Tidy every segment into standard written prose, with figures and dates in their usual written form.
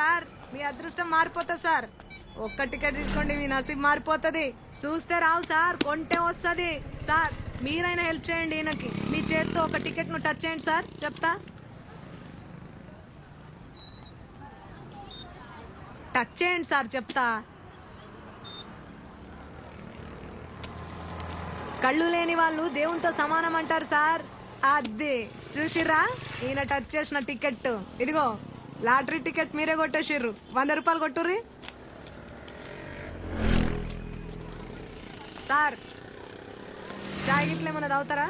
Sir మీ అదృష్టం మారిపోతుంది sir. ఒక్క టికెట్ తీసుకోండి, మీ నసీబ్ మారిపోతుంది. చూస్తే రావు సార్, కొంటే వస్తుంది సార్. మీరైనా హెల్ప్ చేయండి ఈయనకి. మీ చేతితో ఒక టికెట్ ను టచ్ చేయండి సార్, చెప్తా. టచ్ చేయండి సార్, చెప్తా. కళ్ళు లేని వాళ్ళు దేవునితో సమానం అంటారు సార్. అదే చూసిర్రా, ఈయన టచ్ చేసిన టికెట్ ఇదిగో. లాటరీ టికెట్ మీరే కొట్టేసిర్రు. 100 రూపాయలు కొట్టుర్రి సార్. చాయ్ గిట్ల ఏమన్నా తాగుతారా?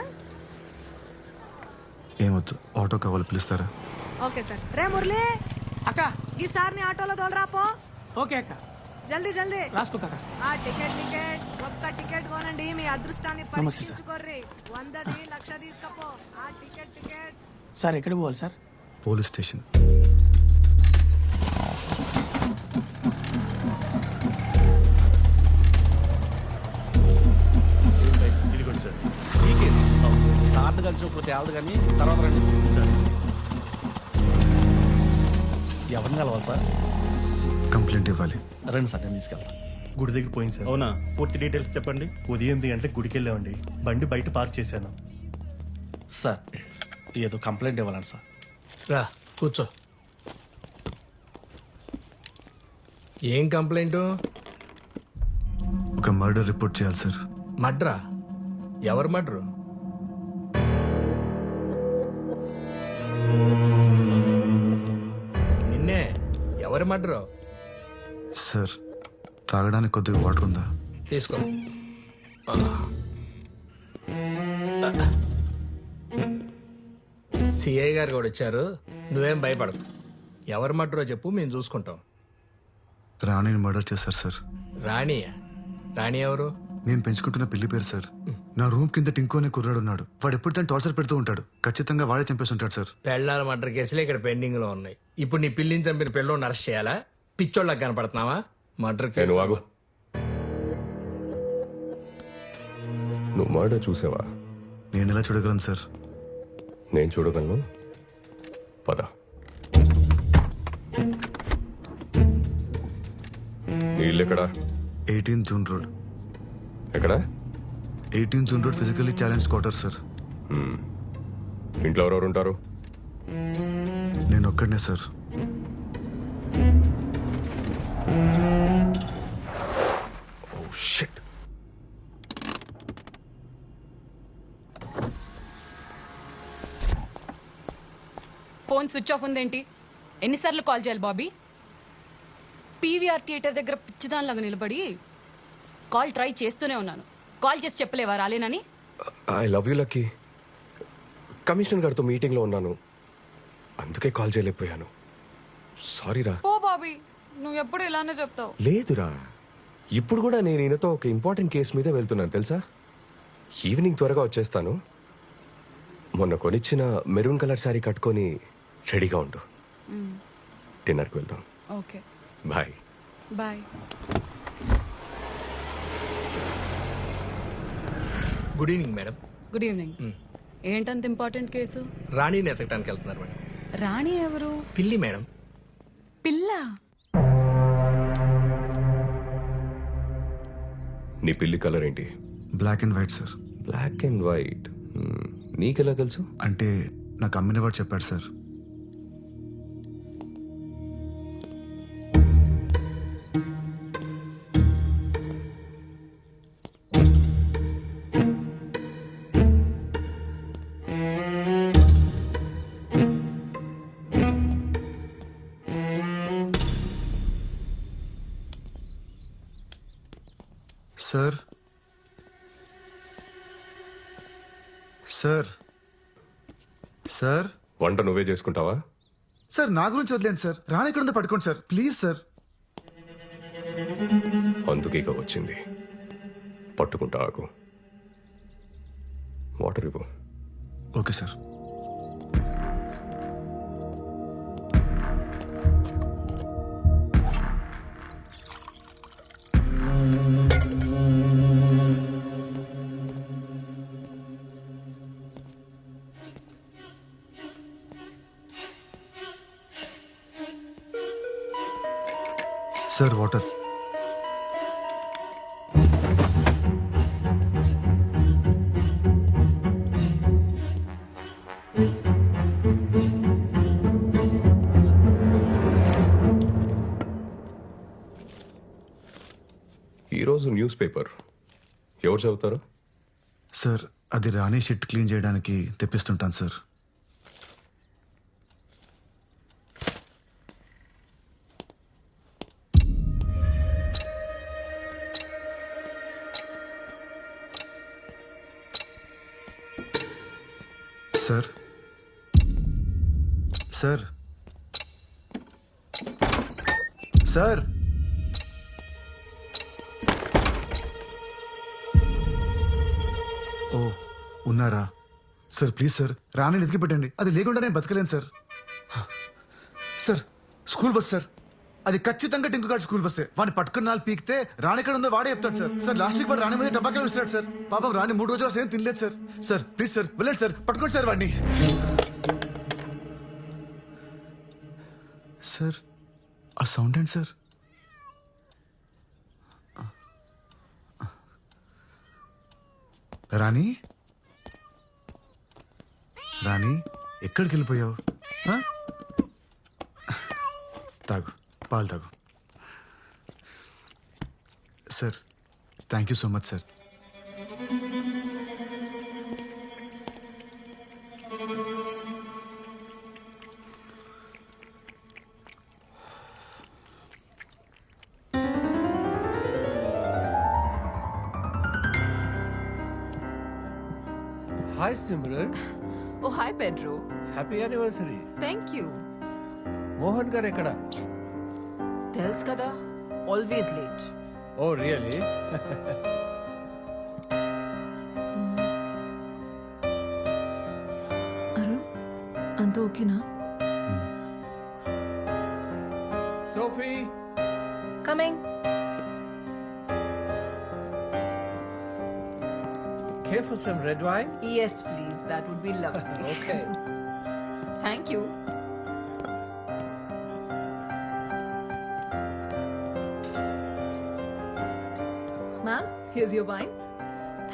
ఏమొద్దు, ఆటో కావాలి, పిలుస్తారా? Okay sir. రే మురళి అక్క, ఈ సార్ని ఆటోలో తోలరాపో. ఓకే అక్క, జల్దీ జల్దీ రాసుకో కాక. ఆ టికెట్ ఒక్క టికెట్ కొనండి, మీ అదృష్టాన్ని పరీక్షించుకోర్రి. 100ది 1,00,000 తీసుకపో. ఆ టికెట్ సార్ ఎక్కడ పోవాలి సార్? Police station. ఇదిగోండి సార్. ఈ కేసు సార్లు కలిసినప్పుడు తేలదు కానీ తర్వాత రండి. సరే ఎవరిని కలవాలి సార్? కంప్లైంట్ ఇవ్వాలి. రండి సార్, నేను తీసుకెళ్తాను. గుడి దగ్గర పోయింది సార్. అవునా? పూర్తి డీటెయిల్స్ చెప్పండి. ఉదయం 8 గంటలకు గుడికి వెళ్ళామండి. బండి బయట పార్క్ చేశాను. సార్ ఏదో కంప్లైంట్ ఇవ్వాలండి సార్. రా కూర్చో. ఏం కంప్లైంట్? ఒక మర్డర్ రిపోర్ట్ చేయాలి సార్. మడ్రా? ఎవరు మడ్రు? నిన్నే. ఎవరు మడ్రు? సార్, తాగడానికి కొద్దిగా వాటర్ ఉందా? తీసుకో. సిఐ గారు కూడా వచ్చారు, నువ్వేం భయపడకు. ఎవరు మడ్రో చెప్పు, మేము చూసుకుంటాం. రాణిని మర్డర్ చేశారు సార్. రాణియా? రాణి ఎవరు? నేను పెంచుకుంటున్న పిల్లి పేరు సార్. నా రూమ్ కింద టింకు అనే కుర్రాడు ఉన్నాడు. వాడు ఎప్పుడు తను టార్చర్ పెడుతూ ఉంటాడు. ఖచ్చితంగా వాడే చంపేసి ఉంటాడు సార్. పెళ్ళాల మర్డర్ కేసులు ఇక్కడ పెండింగ్ లో ఉన్నాయి. ఇప్పుడు నీ పిల్లిని చంపిన పిల్లోని అరెస్ట్ చేయాలా? పిచ్చోళ్ళకి కనపడుతున్నావా? Murder case. నువ్వు మర్డర్ చూసావా? నేను ఎలా చూడగలను సార్? నేను చూడగలను. పద. నీ ఇల్లు ఎక్కడా? 18 జూన్ రోడ్. ఎక్కడ? 18 June road physically challenge quarter sir. ఇంట్లో ఎవరెవరు ఉంటారు? నేను ఒక్కడనే సార్. Oh shit. Phone switch off ఉందేంటి? ఎన్నిసార్లు కాల్ చేయాలి బాబీ? పీవీఆర్ థియేటర్ దగ్గర పిచ్చిదానిలాగా నిలబడి కాల్ ట్రై చేస్తూనే ఉన్నాను. కాల్ చేసి చెప్పలేవా రాలేనని? I love you Lucky. Commissioner గారితో మీటింగ్లో ఉన్నాను, అందుకే కాల్ చేయలేకపోయాను. సారీరా. ఓ బాబీ, నువ్వు ఎప్పుడు ఇలానే చెప్తావు. లేదురా, ఇప్పుడు కూడా నేను ఈయనతో ఒక ఇంపార్టెంట్ కేసు మీద వెళ్తున్నాను తెలుసా. ఈవినింగ్ త్వరగా వచ్చేస్తాను. మొన్న కొనిచ్చిన మెరూన్ కలర్ శారీ కట్టుకొని రెడీగా ఉండు. డిన్నర్కి వెళ్దాం. Okay bye. Bye. Good evening madam. Good evening. ఏంటంత ఇంపార్టెంట్ కేసు? రాణిని ఎతకడానికి వెళ్తున్నారు మేడం. రాణి ఎవరు? పిల్లి మేడం. పిల్ల? నీ పిల్లి కలర్ ఏంటి? Black and white sir. Black and white. నీకెలా తెలుసు? అంటే నాకు అమ్మిన వాడు చెప్పాడు సార్. సార్ సార్ సార్ వంట నువ్వే చేసుకుంటావా? సార్ నా గురించి వదిలేండి సార్. రాని ఎక్కడ ఉందో పట్టుకోండి సార్, ప్లీజ్ సార్. అందుకే ఇక వచ్చింది. పట్టుకుంటా ఆకు. వాటర్ ఇవ్వు. Okay sir. Sir water. ఈరోజు న్యూస్ పేపర్ ఎవరు చదువుతారు? సార్ అది రాణి షిట్ క్లీన్ చేయడానికి తెప్పిస్తుంటాను సార్. సార్ సార్ సార్ ఓ ఉన్నారా సార్? ప్లీజ్ సార్ రాణిని ఎతికి పెట్టండి. అది లేకుండా నేను బతకలేను sir. Sir school bus sir, అది ఖచ్చితంగా టింకు గారి స్కూల్ బస్సే. వాడిని పట్టుకున్న నాలుగు పీకితే రాణి ఎక్కడ ఉందో వాడే చెప్తాడు సార్. సార్ లాస్ట్ వీక్ వాడు రాణి మీద టబాకాలు ఇస్తాడు సార్. పాపం రాణి 3 రోజులు ఏం తినలేదు సార్. సార్ ప్లీజ్ సార్ వెళ్ళండి సార్, పట్టుకోండి సార్ వాడిని. సార్ ఆ సౌండ్ ఏంటి సార్? రాణి రాణి ఎక్కడికి వెళ్ళిపోయావు? ఆ? తాగు, పాలు తాగు. Sir thank you so much sir. Hi Simran, oh hi Pedro. Happy anniversary. Thank you. Mohan గారు ఎక్కడ? తెలుసు కదా, always late. Oh really? Arun అంత ఓకేనా? Sophie, coming. care for some red wine? Yes, please. That would be lovely. Okay. Thank you. Ma'am, here's your wine.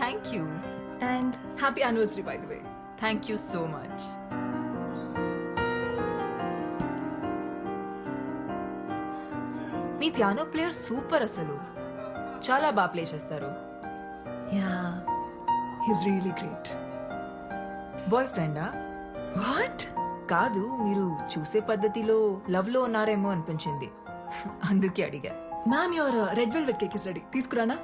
Thank you. And happy anniversary, by the way. Thank you so much. మీ piano player super అసలు. చాలా బాగా play చేస్తారు. Yeah, he's really great. Boy ఫ్రెండా? What? కాదు, మీరు చూసే పద్ధతిలో లవ్ లో ఉన్నారేమో అనిపించింది. అందుకే అడిగా. Ma'am, your red velvet cake is ready. తీసుకురానా?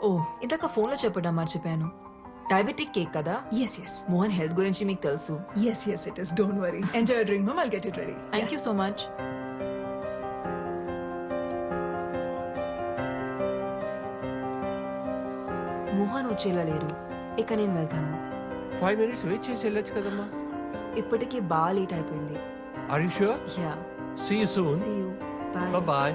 ఓ, ఇందాక ఫోన్ లో చెప్పడం మర్చిపోయాను. డయాబెటిక్ కేక్ కదా? Yes, yes. మోహన్ హెల్త్ గురించి మీకు తెలుసు. Yes, yes, it is. Don't worry. Enjoy your drink, ma'am. I'll get it ready. Thank you so much. Mohan వచ్చేలా లేరు. ఇక నేను వెళ్తాను. 5 minutes వెయిట్ చేసి వెళ్ళొచ్చు కదమ్మా. ఇప్పటికే బాగా లేట్ అయిపోయింది. Are you sure? Yeah, see you soon. See you. Bye. Bye.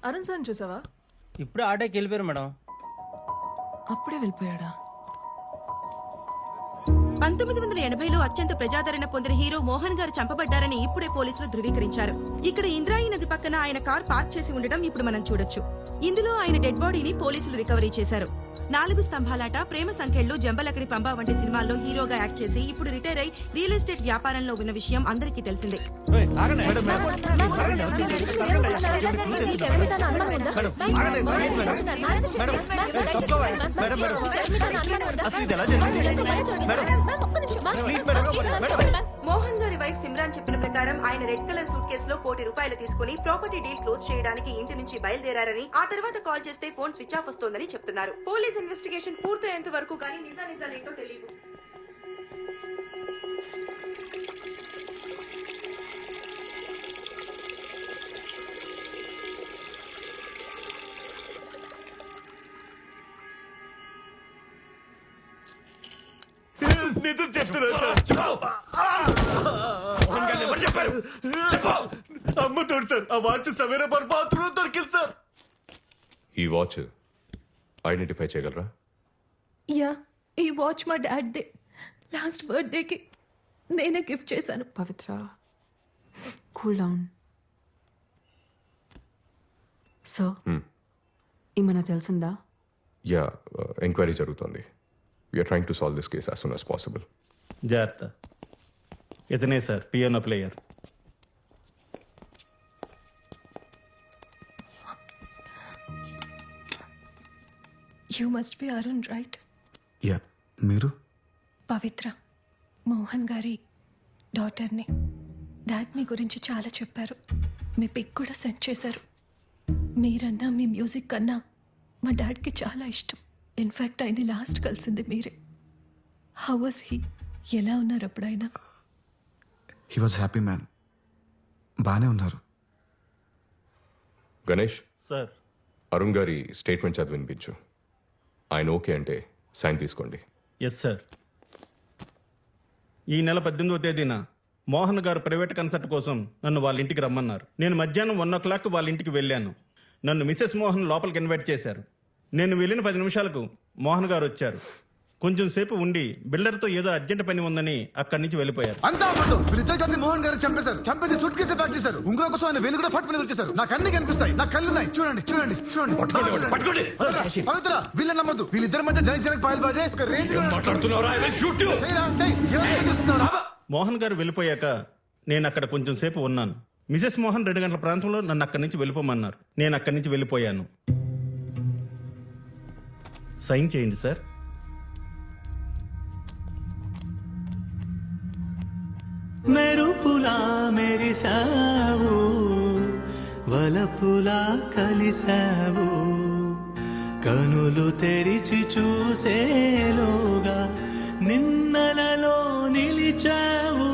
Arun sir చూసావా? ఇప్పుడు ఆటోకి వెళ్ళిపోయారు మేడం. అప్పుడే వెళ్ళిపోయాడా? 1980లో అత్యంత ప్రజాదరణ పొందిన హీరో మోహన్ గారు చంపబడ్డారని ఇప్పుడే పోలీసులు ధృవీకరించారు. ఇక్కడ ఇంద్రాయి నది పక్కన ఆయన కార్ పార్క్ చేసి ఉండడం ఇప్పుడు మనం చూడొచ్చు. ఇందులో ఆయన డెడ్ బాడీని పోలీసులు రికవరీ చేశారు. 4 స్తంభాలాట, ప్రేమ సంఖ్యలు, జంబలకడి పంబా వంటి సినిమాల్లో హీరోగా యాక్ట్ చేసి ఇప్పుడు రిటైర్ అయి రియల్ ఎస్టేట్ వ్యాపారంలో ఉన్న విషయం అందరికీ తెలిసిందే. మోహన్ గారి వైఫ్ సిమ్రాన్ చెప్పిన ప్రకారం ఆయన రెడ్ కలర్ సూట్ కేసులో ₹1 కోటి తీసుకుని ప్రాపర్టీ డీల్ క్లోజ్ చేయడానికి ఇంటి నుంచి బయలుదేరారని, ఆ తర్వాత కాల్ చేస్తే ఫోన్ స్విచ్ ఆఫ్ వస్తోందని చెప్తున్నారు. పోలీస్ ఇన్వెస్టిగేషన్ పూర్తయ్యేంత వరకు కానీ నిజానిజాలేంటో తెలియదు. నిజం చెప్తున్నా. అమ్మ తోడు సార్, ఆ వాచ్ సవేరా బాత్రూమ్ దొరికింది సార్. ఈ వాచ్ ఐడెంటిఫై చేయగలరా? యా, ఈ వాచ్ మా డాడ్ దే. లాస్ట్ బర్త్డేకి నేనే గిఫ్ట్ చేశాను. పవిత్ర, కూల్ డౌన్. సో ఏమైనా తెలిసిందా? యా, ఎంక్వైరీ జరుగుతోంది. We are trying to solve this case as soon as possible. జాగ్రత్త. ఇతనే sir piano player. You must be Arun, right? Yeah, మీరు? పవిత్ర, మోహన్ గారి డాటర్ని. డాడ్ మీ గురించి చాలా చెప్పారు. మీ పిక్ కూడా సెండ్ చేశారు. మీరన్నా మీ మ్యూజిక్ కన్నా మా డాడ్కి చాలా ఇష్టం. ఇన్ఫ్యాక్ట్ ఆయన లాస్ట్ కలిసింది మీరే. How was he? ఎలా ఉన్నారు అప్పుడైనా? He was happy man. బాగానే ఉన్నారు. గణేష్, సార్ అరుణ్ గారి స్టేట్మెంట్ చదివి వినిపించు. ఆయన ఓకే అంటే సైన్ తీసుకోండి. Yes sir. ఈ నెల 18వ తేదీన మోహన్ గారు ప్రైవేట్ కన్సర్ట్ కోసం నన్ను వాళ్ళ ఇంటికి రమ్మన్నారు. నేను మధ్యాహ్నం 1 వాళ్ళ ఇంటికి వెళ్ళాను. నన్ను మిసెస్ మోహన్ లోపలికి ఇన్వైట్ చేశారు. నేను వెళ్ళిన 10 నిమిషాలకు మోహన్ గారు వచ్చారు. కొంచెం సేపు ఉండి బిల్డర్తో ఏదో అర్జెంట్ పని ఉందని అక్కడి నుంచి వెళ్ళిపోయారు. అంతా అబద్ధం. వీళ్ళిద్దరు కలిసి మోహన్ గారిని చంపేశారు. చంపేసి సూట్ కేసు ప్యాక్ చేశారు. ఉంగరం కోసం ఆయన వేలు కూడా ఫట్ పని వచ్చేసారు. నాకు అన్ని కనిపిస్తాయి. నా కళ్ళు ఉన్నాయి. చూడండి చూడండి చూడండి. పవిత్ర, వీళ్ళని నమ్మద్దు. వీళ్ళిద్దరి మధ్య జనక్ పాయల్ బాజే ఒక రేంజ్ లో మోహన్ గారు వెళ్ళిపోయాక నేను అక్కడ కొంచెం సేపు ఉన్నాను. మిసెస్ మోహన్ 2 గంటల ప్రాంతంలో నన్ను అక్కడి నుంచి వెళ్ళిపోమన్నారు. నేను అక్కడి నుంచి వెళ్ళిపోయాను. సైన్ చేయండి సార్. మెరుపులా మెరిసావు, వలపులా కలిసావు, కనులు తెరిచి చూసేలోగా నిన్నలలో నిలిచావు,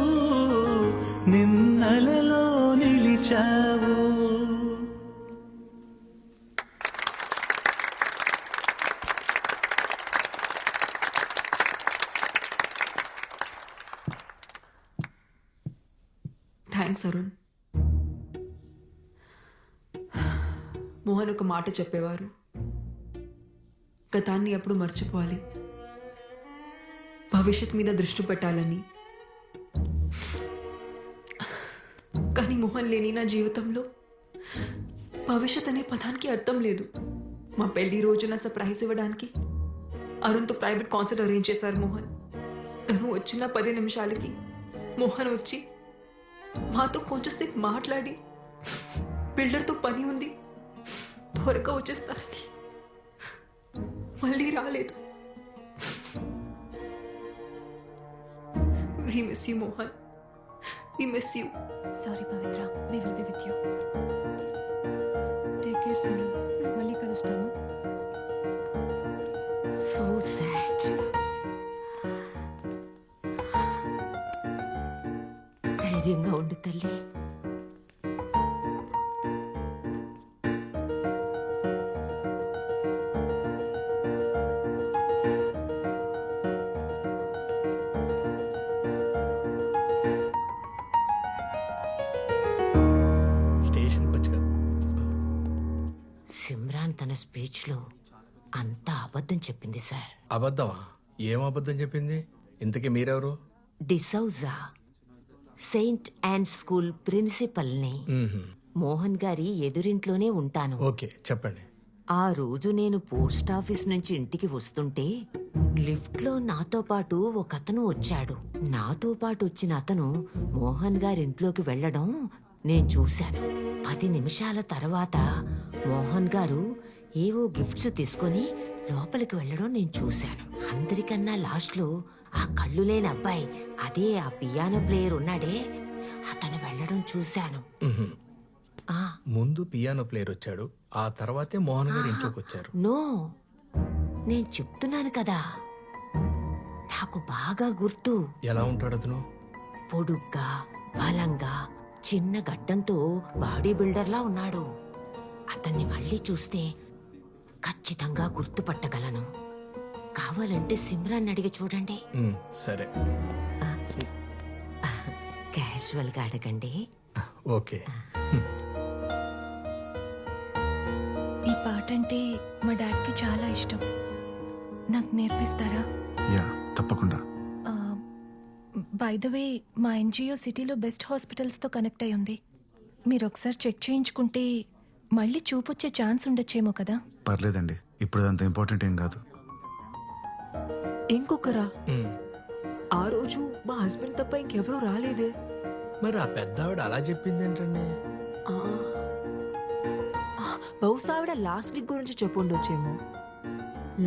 నిన్నలలో నిలిచావు. థ్యాంక్స్ అరుణ్. మోహన్ ఒక మాట చెప్పేవారు, గతాన్ని ఎప్పుడు మర్చిపోవాలి, భవిష్యత్ మీద దృష్టి పెట్టాలని. కానీ మోహన్ లేని నా జీవితంలో భవిష్యత్ అనే పదానికి అర్థం లేదు. మా పెళ్లి రోజున సర్ప్రైజ్ ఇవ్వడానికి అరుణ్తో ప్రైవేట్ కాన్సర్ట్ అరేంజ్ చేశారు మోహన్. తను వచ్చిన 10 నిమిషాలకి మోహన్ వచ్చి మాతో కొంచెంసేపు మాట్లాడి బిల్డర్తో పని ఉంది త్వరగా వచ్చేస్తారని మళ్ళీ రాలేదు. We miss you, Mohan. We miss you. Sorry Pavitra, we will be with you. Take care, Simran. మళ్ళీ కలుస్తాము. So sad. ధైర్యంగా ఉండు తల్లి. స్టేషన్కి వచ్చా. సిమ్రాన్ తన స్పీచ్లో అంతా అబద్ధం చెప్పింది సార్. అబద్ధమా? ఏం అబద్ధం చెప్పింది? ఇంతకీ మీరెవరు? డిసౌజా, సెయింట్ అండ్ స్కూల్ ప్రిన్సిపల్ని. మోహన్ గారి ఎదురింట్లోనే ఉంటాను. ఓకే, చెప్పండి. ఆ రోజు నేను పోస్ట్ ఆఫీస్ నుంచి ఇంటికి వస్తుంటే లిఫ్ట్ లో నాతో పాటు ఒక అతను వచ్చాడు. నాతో పాటు వచ్చిన అతను మోహన్ గారి ఇంట్లోకి వెళ్ళడం నేను చూశాను. 10 నిమిషాల తర్వాత మోహన్ గారు ఏవో గిఫ్ట్స్ తీసుకొని లోపలికి వెళ్ళడం నేను చూశాను. అందరికన్నా లాస్ట్ లో ఆ కళ్ళు లేని అబ్బాయి, అదే ఆ పియానో ప్లేయర్ ఉన్నాడే, అతను వెళ్ళడం చూశాను. ముందు పియానో ప్లేయర్ వచ్చాడు, ఆ తర్వాతే మోహన్ గారు ఇంట్లోకి వచ్చారు. నో, నేను చెప్తున్నాను కదా, నాకు బాగా గుర్తు. ఎలా ఉంటాడు అతను? పొడుగ్గా, బలంగా, చిన్న గడ్డంతో బాడీ బిల్డర్లా ఉన్నాడు. అతన్ని మళ్ళీ చూస్తే ఖచ్చితంగా గుర్తుపట్టగలను. కావాలంటే సిమ్రాన్ అడిగి చూడండి. సరే, క్యాజువల్ గా అడగండి. ఓకే. ఈ పాట ఆర్ట్ అంటే మా డాడ్కి చాలా ఇష్టం. నాకు నేర్పిస్తారా? యా తప్పకుండా. బై ద వే, మా ఎన్జిఓ సిటీలో బెస్ట్ హాస్పిటల్స్తో కనెక్ట్ అయి ఉంది. మీరు ఒకసారి చెక్ చేయించుకుంటే మళ్ళీ చూపొచ్చే ఛాన్స్ ఉండొచ్చేమో కదా. పర్లేదండి, ఇప్పుడు అంత ఇంపార్టెంట్ ఏం కాదు. ఇంకొకరా? ఆ రోజు మా హస్బెండ్ తప్ప ఇంకెవరూ రాలేదే. మరి ఆ పెద్ద ఆవిడ అలా చెప్పింది ఏంటండి? బహుశా ఆవిడ లాస్ట్ వీక్ గురించి చెప్పుండొచ్చేమో.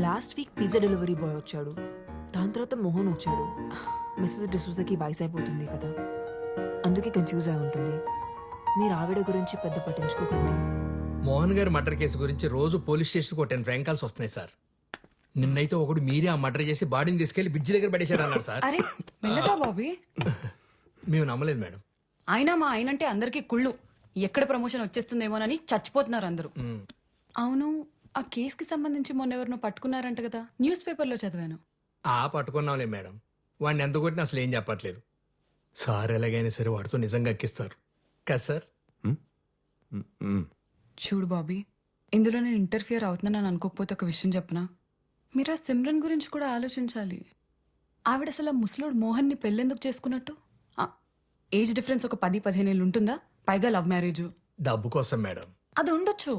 Last week pizza delivery boy వచ్చాడు, దాని తర్వాత మోహన్ వచ్చాడు. మిస్సెస్ డిసూజాకి వయసు అయిపోతుంది కదా, అందుకే కన్ఫ్యూజ్ అయి ఉంటుంది. మీరు ఆవిడ గురించి పెద్ద పట్టించుకోకండి. మోహన్ గారి మర్డర్ కేసు గురించి రోజు పోలీస్ స్టేషన్కి ఒక 10 ఫ్రాంక్ కాల్స్ వస్తున్నాయి సార్. నిన్నైతే ఒకడు మీరే ఆ మర్డర్ చేసి బాడీని తీసుకెళ్లి బ్రిడ్జ్ దగ్గర పడేశాడు అన్నారు సార్. అరే మెల్లగా బాబీ. మేము నమ్మలేదు మేడం. అయినా మా ఆయనంటే అందరికీ కుళ్ళు. ఎక్కడ ప్రమోషన్ వచ్చేస్తుందేమోనని చచ్చిపోతున్నారు అందరూ. అవును, ఆ కేసుకి సంబంధించి మొన్న ఎవరినో పట్టుకున్నారంట కదా, న్యూస్ పేపర్లో చదివాను. పట్టుకున్నాంలే మేడం. వాడిని ఎంత కొట్టినా అసలు ఏం చెప్పట్లేదు. సార్ ఎలాగైనా సరే వాడితో నిజంగా ఎక్కిస్తారు కదా సార్. చూడు బాబీ, ఇందులో నేను ఇంటర్ఫియర్ అవుతున్నానని అనుకోకపోతే ఒక విషయం చెప్పనా? మీరు ఆ సిమ్రన్ గురించి కూడా ఆలోచించాలి. ఆవిడ అసలు ఆ ముసలోడు మోహన్ని పెళ్ళెందుకు చేసుకున్నట్టు? ఏజ్ డిఫరెన్స్ ఒక 10-15 ఏళ్ళు ఉంటుందా? పైగా లవ్ మ్యారేజ్. డబ్బు కోసం మేడం. అది ఉండొచ్చు,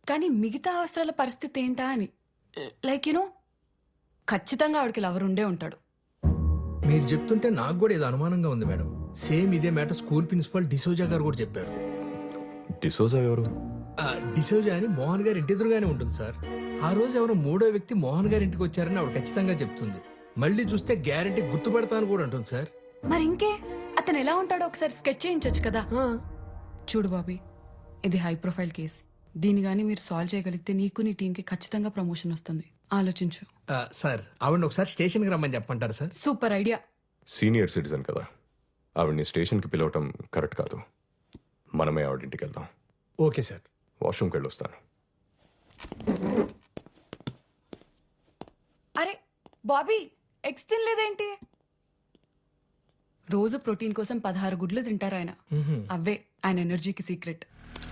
కానీ మిగతా అవసరాల పరిస్థితి ఏంటా అని. లైక్ యూనో, ఖచ్చితంగా ఆవిడకి లవర్ ఉండే ఉంటాడు. మీరు చెప్తుంటే నాకు కూడా ఏదో అనుమానంగా ఉంది మేడం. సేమ్ ఇదే మ్యాటర్ స్కూల్ ప్రిన్సిపల్ డిసోజా గారు కూడా చెప్పారు. డిసోజా ఎవరు? డిసోజా అని మోహన్ గారి ఇంటి ఎదురుగానే ఉంటుంది సార్. ఆ రోజు ఎవరో 3వ వ్యక్తి మోహన్ గారి ఇంటికి వచ్చారని ఆవిడ ఖచ్చితంగా చెప్తుంది. మళ్ళీ చూస్తే గ్యారంటీ గుర్తుపడతాను కూడా అంటుంది సార్. మరి ఇంకే, అతను ఎలా ఉంటాడో ఒకసారి స్కెచ్ చేయించచ్చు కదా. చూడు బాబీ, ఇది హై ప్రొఫైల్ కేస్. దీని గానీ మీరు సాల్వ్ చేయగలిగితే నీకు నీ టీంకి ఖచ్చితంగా ప్రమోషన్ వస్తుంది. ఆలోచించు. సార్ ఆవిడ ఒకసారి స్టేషన్కి రమ్మని చెప్పంటారు sir? Super idea. Senior citizen కదా, ఆవిడ్ని స్టేషన్కి పిలవటం కరెక్ట్ కాదు. మనమే ఆవిడింటికి వెళ్దాం. Okay sir. వాష్రూమ్కి వెళ్ళొస్తాను. అరే బాబీ, ఎగ్స్ తినలేదేంటి? రోజు ప్రోటీన్ కోసం 16 గుడ్లు తింటారు ఆయన. అవే ఆయన ఎనర్జీకి సీక్రెట్.